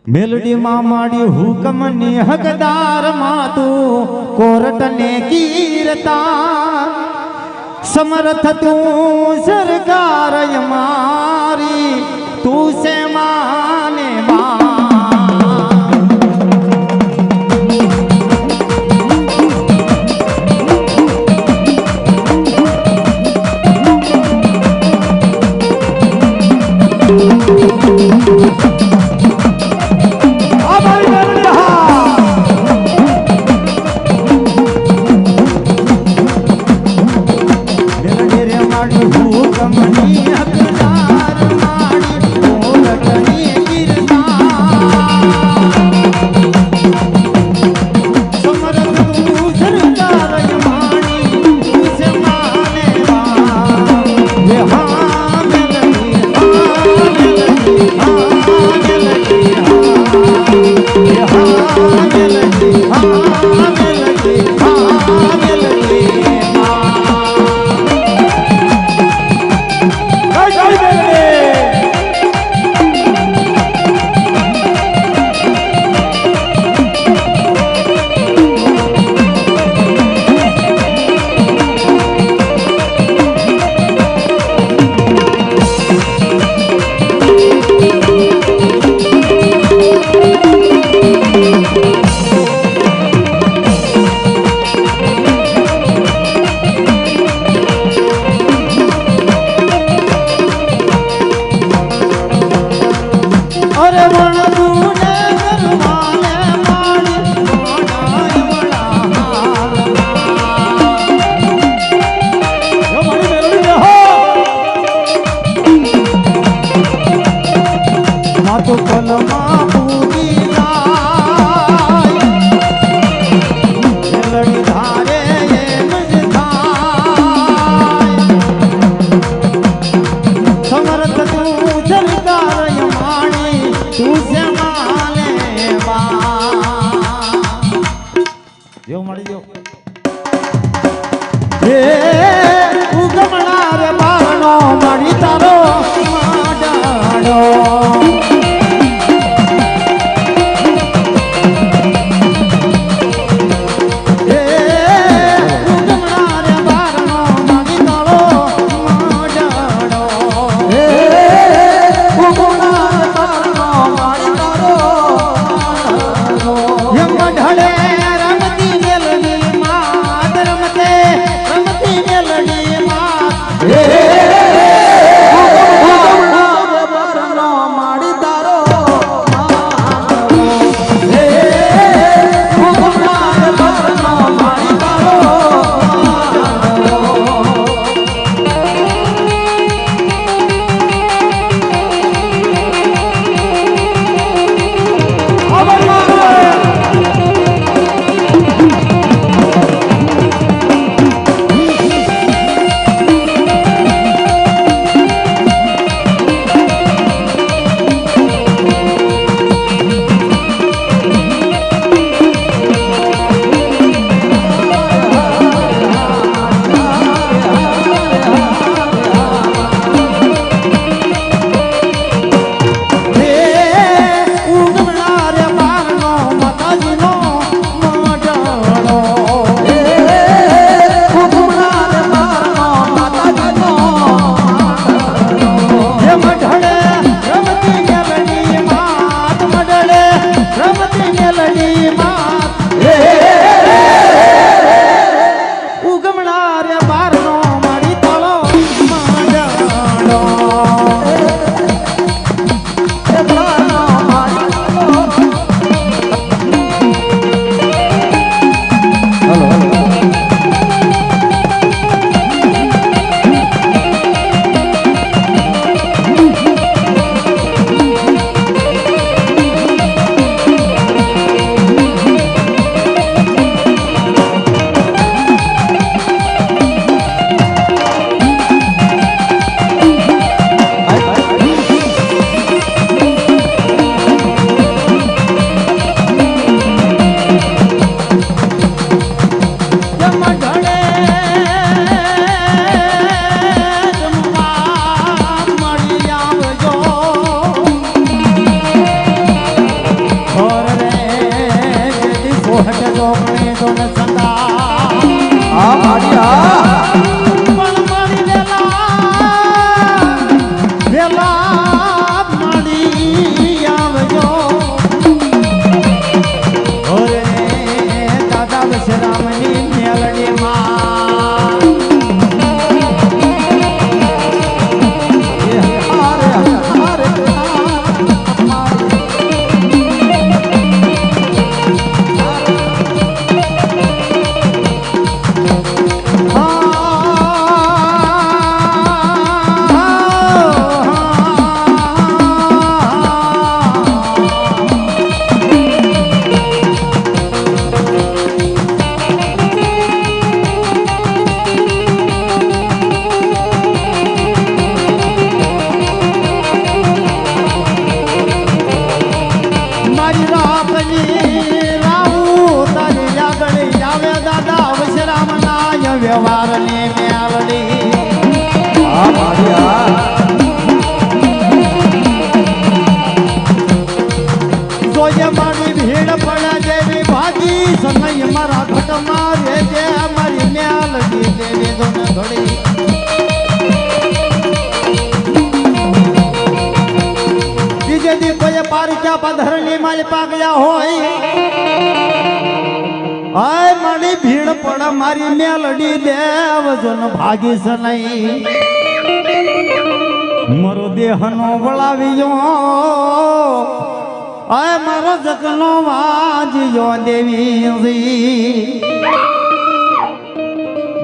melody मामाड़ी हुकम ने हकदार मातू कोरट ने कीरता समर्थ तू सरकार हमारी तू से माने મારની રાવું તારી યાદડી આવે દાદા વિશ્રામ ના વ્યવહાર ને મેલડી હા મારી હા જોજે મારી ભીડ પડે દેવી ભાગી સમય મારા ઘટમાં રે જે મારી મેલડી દેવી જોને ઘડી બીજે દી કોઈ પારક્યા પધરની માલ પાગ્યા હોય આય મારી ભીડ પડ મારી મેલડી દેવ જોન ભાગી સનઈ મારો દેહનો વળાવ્યો આય મારો જગનો વાજ્યો દેવી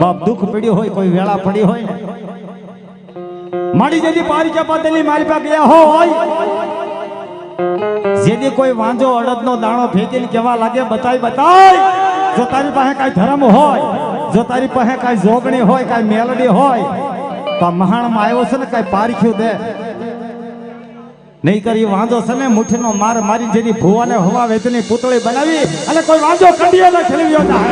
બાપ દુઃખ પડ્યું હોય કોઈ વેળા પડી હોય ને મારી જેથી પારિકા પાતેલી મારી પાસે ગયા હોય જેથી કોઈ વાંજો અડદનો દાણો ફેંકીને કેવા લાગે બતાય જો તારી પાસે કાંઈ ધર્મ હોય જો તારી પાસે કાંઈ જોગણી હોય કાંઈ મેલડી હોય તો મહાણમાં આવ્યો છે ને કાંઈ પારખ્યું દે નહીં કરી વાંધો છે ને મુઠ્ઠીનો માર મારી જેની ભુવાને હવા વેચની પૂતળી બનાવી અને કોઈ વાંધો કઢીએ ને ખેલવ્યો ના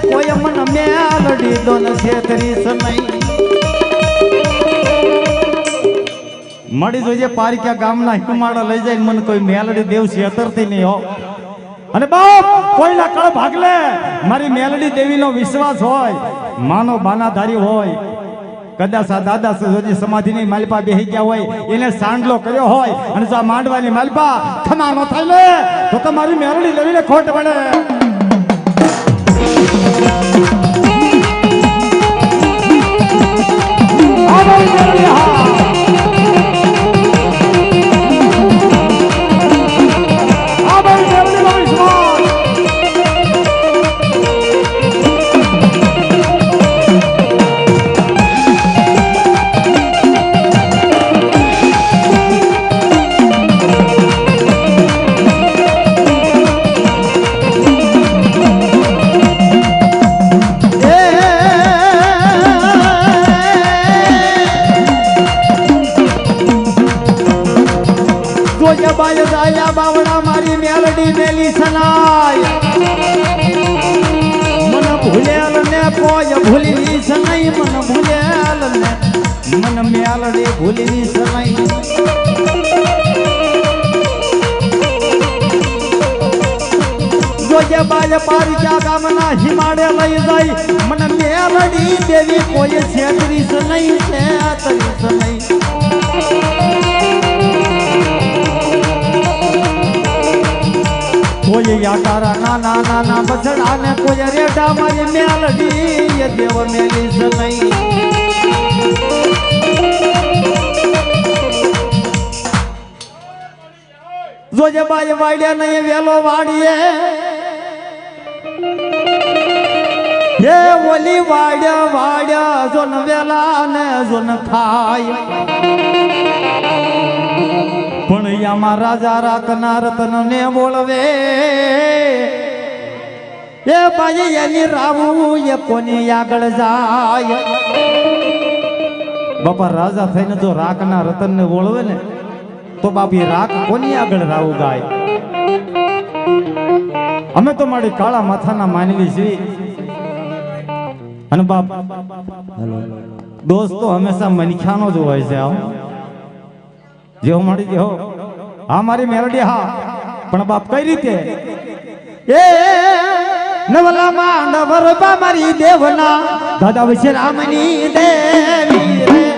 કોઈ મન મેલડી દોન છેતરી સમય મળી જોઈએ પારિકા ગામના હિમાડા લઈ જાય મને કોઈ મેલડી દેવ છેતરતી નહીં હો અને બાપ કોઈના કળ ભાગલે મારી મેલડી દેવીનો વિશ્વાસ હોય માનો બાનાધારી હોય કદાચ આ દાદા સજોજી સમાધિની માલપા બેહી ગયા હોય એને સાંડલો કર્યો હોય અને જો આ માંડવાની માલપા ખમા નો થાય લે તો તમારી મેલડી દેવીને ખોટ પડે બાવડા મારી મેલડી મેલી સનાય મન ભૂલેલ ને કોઈ ભૂલી સનાઈ મન ભૂલેલ ને મન મેલડી ભૂલી સનાઈ જોજે બાજ પારિકા ગામના હિમાડે લઈ જાય મન મેલડી દેવી કોઈ છેતરી સનાઈ છેતરી સનાઈ કોઈ યાકારા નાના નાના બછડા ને કોઈ રેડા મારી મેલડી એ દેવ મેલી સનઈ જોજે બાય વાડ્યા નહીં વેલો વાડીએ એ ઓલી વાડ્યા જોન વેલા ને જોન ખાય પણ યામાં રાજા રાખના રતન ને બોલવે એ ભાઈ એની રાવું એ કોની આગળ જાય બાપા રાજા થઈને જો રાખના રતન ને બોલવે ને તો બાપી રાખ કોની આગળ રાવું ગાય અમે તો મારી કાળા માથાના માનવી છીએ અને બાપ દોસ્તો હંમેશા મનખ્યાનો જ હોય છે આવો જેવો મળી જેવો હા મારી મેલડી હા પણ બાપ કઈ રીતે એ નવલા માંડવર બા મારી દેવના દાદા વિશે રામની દેવી રે